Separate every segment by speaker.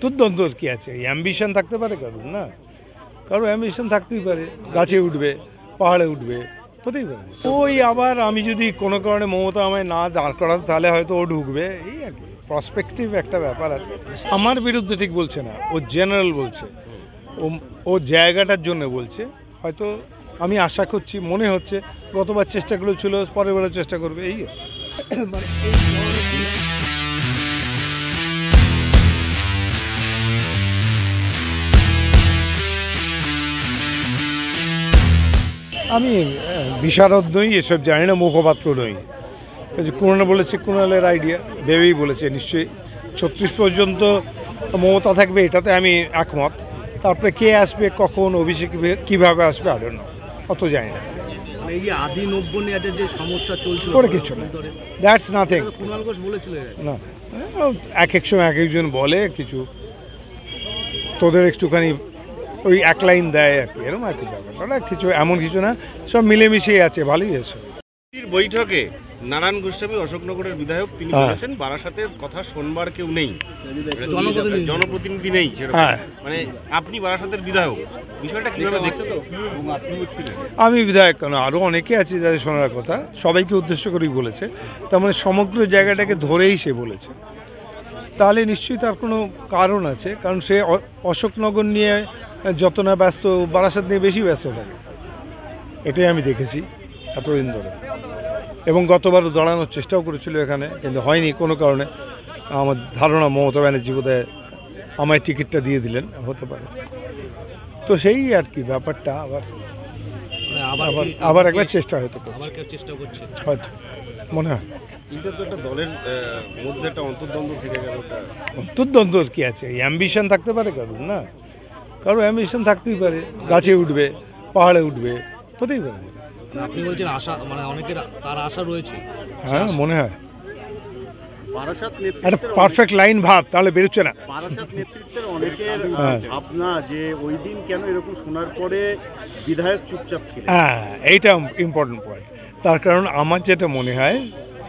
Speaker 1: দুর্দ্বন্দ্বর কি আছে, অ্যাম্বিশন থাকতে পারে কারণ, না কারো অ্যাম্বিশন থাকতেই পারে, গাছে উঠবে, পাহাড়ে উঠবে, হতেই পারে। ওই আবার আমি যদি কোনো কারণে মমতা আমায় না দাঁড় করাতে তাহলে হয়তো ও ঢুকবে, এই আর কি প্রসপেক্টিভ একটা ব্যাপার আছে। আমার বিরুদ্ধে ঠিক বলছে না, ও জেনারেল বলছে, ও জায়গাটার জন্য বলছে। হয়তো আমি আশা করছি, মনে হচ্ছে গতবার চেষ্টা করেছিল, পরের বারও চেষ্টা করবে, এই আমি বিশারদ নই, এসব জানি না, মুখপাত্র নই। কুণাল বলেছে, কুণালের আইডিয়া ভেবেই বলেছে নিশ্চয়ই। 36 পর্যন্ত মমতা থাকবে, এটাতে আমি একমত। তারপরে কে আসবে, কখন, অভিষেক কীভাবে আসবে, আরও না, অত জানি না।
Speaker 2: এই যে আদি 90 নিয়ে যে সমস্যা চলছিল,
Speaker 1: করে কিছু না, দ্যাটস নাথিং।
Speaker 2: কুণাল ঘোষ বলেছিল
Speaker 1: না, এক এক সময় এক একজন বলে কিছু, তোদের একটুখানি ওই এক লাইন দেয় আর কি, এরকম আর কি ব্যাপারটা, কিছু এমন কিছু না, সব মিলেমিশেই আছে, ভালোই আছে।
Speaker 3: বৈঠকে নারায়ণ গোস্বামী অশোকনগরের বিধায়ক, তিনি বলেছেন বারাসাতের কথা শোনবার কেউ নেই, জনপ্রতিনিধি নেই। মানে আপনি বারাসাতের বিধায়ক, বিষয়টা কিভাবে দেখছেন?
Speaker 1: আমি বিধায়ক কেন, আরও অনেকে আছে যাদের শোনার কথা, সবাইকে উদ্দেশ্য করেই বলেছে। তার মানে সমগ্র জায়গাটাকে ধরেই সে বলেছে, তাহলে নিশ্চয়ই তার কোনো কারণ আছে। কারণ সে অশোকনগর নিয়ে যত না ব্যস্ত, বারাসাত নিয়ে বেশি ব্যস্ত থাকে, এটাই আমি দেখেছি এতদিন ধরে। এবং গতবারও দাঁড়ানোর চেষ্টাও করেছিল এখানে, কিন্তু হয়নি কোনো কারণে। আমার ধারণা মমতা ব্যানার্জি বোধহয় আমায় টিকিটটা দিয়ে দিলেন, হতে পারে। তো সেই আর কি ব্যাপারটা, আবার একবার চেষ্টা হয়তো করছে, হয়তো মনে হয়।
Speaker 3: কিন্তু একটা দলের মধ্যে একটা অন্তর্দ্বন্দ্ব থেকে গেল।
Speaker 1: অন্তর্দ্বন্দ্বর কি আছে, অ্যাম্বিশন থাকতে পারে কারণ, না কারো অ্যাম্বিশন থাকতেই পারে, গাছে উঠবে, পাহাড়ে উঠবে, হতেই পারে।
Speaker 2: আপনি বলছেন আশা, মানে অনেকের তার আশা রয়েছে।
Speaker 1: হ্যাঁ, মনে হয় একটা পারফেক্ট লাইন ভাব, তাহলে বেরোচ্ছে না।
Speaker 4: বারাসাত নেতৃত্বের অনেকের ভাবনা যে ওই দিন কেন এরকম শোনার পরে বিধায়ক চুপচাপ ছিল।
Speaker 1: হ্যাঁ, এইটা ইম্পর্টেন্ট পয়েন্ট। তার কারণ আমার যেটা মনে হয়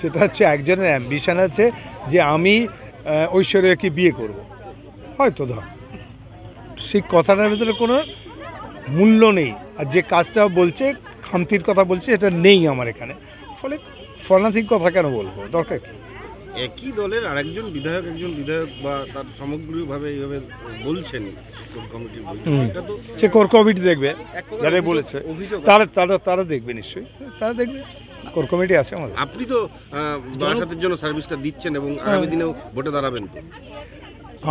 Speaker 1: সেটা হচ্ছে, একজনের অ্যাম্বিশন আছে যে আমি ঐশ্বর্যাকে বিয়ে করব, হয়তো ধর সেই কথাটার ভিতরে কোনো মূল্য নেই, আর যে কাজটা বলছে, খামতির কথা বলছে, এটা নেই আমার এখানে। ফলে ফলান্তিক কথা কেন বলবো, দরকার কি?
Speaker 3: একই দলের আরেকজন বিধায়ক, একজন বিধায়ক বা তার সামগ্রিকভাবে এইভাবে বলছেন কোর কমিটির,
Speaker 1: সে কোর কমিটি দেখবে, যারা বলেছে তারা দেখবে, নিশ্চয়ই তারা দেখবে। কোর কমিটি আছে আমাদের।
Speaker 3: আপনি তো বারাসাতের জন্য সার্ভিসটা দিচ্ছেন এবং আগামী দিনেও ভোটে দাঁড়াবেন।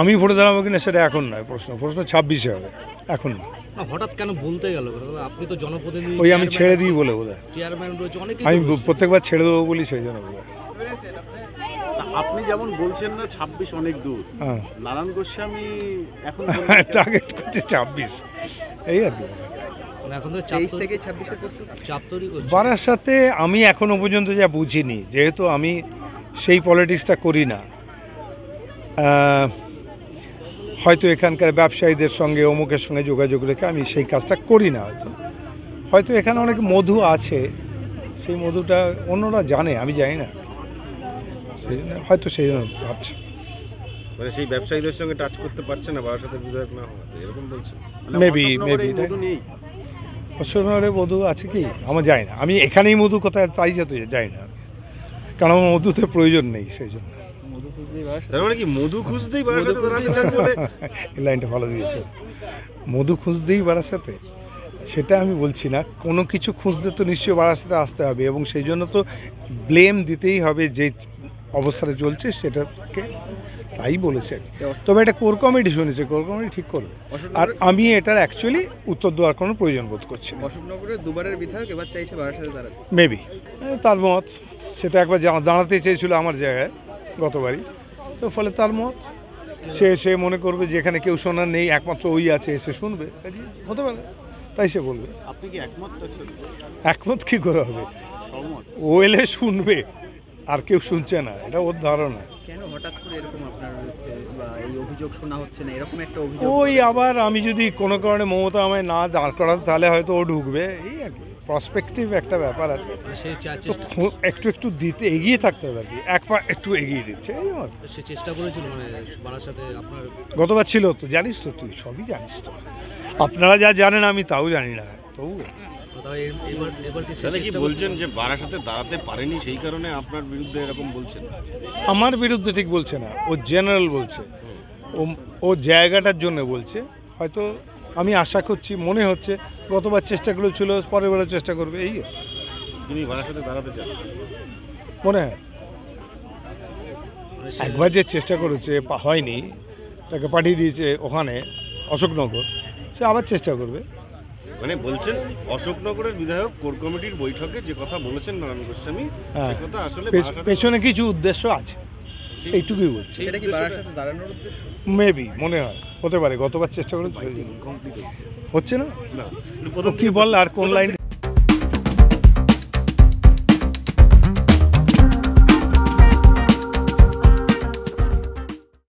Speaker 1: আমি ভোটে দাঁড়াবো কিনা সেটা এখন নয়, প্রশ্ন 26-এ হবে, এখন না।
Speaker 2: হঠাৎ কেন বলতে গেল? আপনি তো জনপ্রতিনিধি।
Speaker 1: ওই আমি ছেড়ে দিই বলে বোধহয়,
Speaker 2: চেয়ারম্যান রয়েছে অনেকে,
Speaker 1: আমি প্রত্যেকবার ছেড়ে দেবো বলি, সেই জন্য বোধহয়।
Speaker 4: আপনি যেমন বলছেন না 26 অনেক দূর, নারায়ণ গোস্বামী এখন
Speaker 1: টার্গেট করছে 26, এই আর কি। বারাসাতে আমি এখনো পর্যন্ত যা বুঝিনি, যেহেতু আমি সেই পলিটিক্সটা করি না, হয়তো এখানকার ব্যবসায়ীদের সঙ্গে, অমুকের সঙ্গে যোগাযোগ রেখে আমি সেই কাজটা করি না। হয়তো এখানে অনেক মধু আছে, সেই মধুটা অন্যরা জানে, আমি জানি না, সেই জন্য হয়তো সেই জন্য ভাবছি।
Speaker 3: মানে সেই ব্যবসায়ীদের সঙ্গে টাচ করতে পারছে না বারাসাতের বিধায়ক না হওয়াতে, এরকম বলছেন?
Speaker 1: মেবি অশোকনগরে মধু আছে কি আমার জানি না, আমি এখানেই মধু কোথায় তাই যেতে জানি না, কারণ আমার মধুতে প্রয়োজন নেই, সেই জন্য। এই লাইনটা ভালো দিয়েছে, মধু খুঁজতেই বারাসাতে, সেটা আমি বলছি না। কোনো কিছু খুঁজতে তো নিশ্চয়ই বারাসাতে আসতে হবে, এবং সেই জন্য তো ব্লেম দিতেই হবে যে অবস্থাটা চলছে সেটাকে, তাই বলেছে। তবে এটা কোর কমিটি শুনেছে, কোর কমিটি ঠিক করবে। আর আমি এটার অ্যাকচুয়ালি উত্তর দেওয়ার কোনো প্রয়োজন বোধ করছি না।
Speaker 2: অশোকনগরের দুবারের বিধায়ক এবার চাইছে বারাসাতে দাঁড়াতে,
Speaker 1: মেবি তার মত, সেটা একবার দাঁড়াতে চেয়েছিল আমার জায়গায় গতবারই, তো ফলে তার মত, সে মনে করবে যে এখানে কেউ শোনার নেই, একমাত্র ওই আছে, এসে শুনবে, হতে পারে, তাই সে বলবে।
Speaker 4: আপনি কি একমত?
Speaker 1: একমত কি করে হবে, ও এলে শুনবে, আর কেউ শুনছে না, এটা ওর ধারণা।
Speaker 2: কেন হঠাৎ করে এরকম আপনার এই অভিযোগ শোনা হচ্ছে না, এরকম একটা অভিযোগ?
Speaker 1: ওই আবার আমি যদি কোনো কারণে মমতা আমায় না দাঁড় করাতে তাহলে হয়তো ও ঢুকবে, এই আর কি। প্রসপেক্টিভ একটা ব্যাপার আছে, তো একটু একটু দিতে এগিয়ে থাকতে হবে আর কি, এক পা একটু এগিয়ে দিচ্ছে এই আমার।
Speaker 5: সে চেষ্টা করেছিল মানে বারাসাতে আপনার
Speaker 1: গতবার ছিল তো, জানিস তো, তুই সবই জানিস তো, আপনারা যা জানেন আমি তাও জানি না, তবু
Speaker 5: এবার কি
Speaker 3: তাহলে কি বলছেন যে বারাসাতে দাঁড়াতে পারেনি সেই কারণে আপনার বিরুদ্ধে এরকম বলছেন?
Speaker 1: আমার বিরুদ্ধে ঠিক বলছে না, ও জেনারেল বলছে, ও জায়গাটার জন্য বলছে। হয়তো আমি আশা করছি, মনে হচ্ছে গতবার চেষ্টা করেছিল, পরের বারও চেষ্টা করবে, এই
Speaker 3: তিনি বারাসাতে দাঁড়াতে চান
Speaker 1: মনে হয়। একবার যে চেষ্টা করেছে হয়নি, তাকে পাঠিয়ে দিয়েছে ওখানে অশোকনগর, সে আবার চেষ্টা করবে।
Speaker 3: মানে বলছেন অশোকনগরের বিধায়ক কোর কমিটির বৈঠকে যে কথা বলেছেন নারায়ণ গোস্বামী,
Speaker 1: হ্যাঁ,
Speaker 3: সে কথা আসলে
Speaker 1: পেছনে কিছু উদ্দেশ্য আছে, এইটুকুই বলছি।
Speaker 2: এটা কি বারাসাতে দাঁড়ানোর উদ্দেশ্য?
Speaker 1: মেবি মনে হয়, হতে পারে, গতবার চেষ্টা করে হচ্ছে না।
Speaker 3: না
Speaker 1: কি বল আর কোন লাইন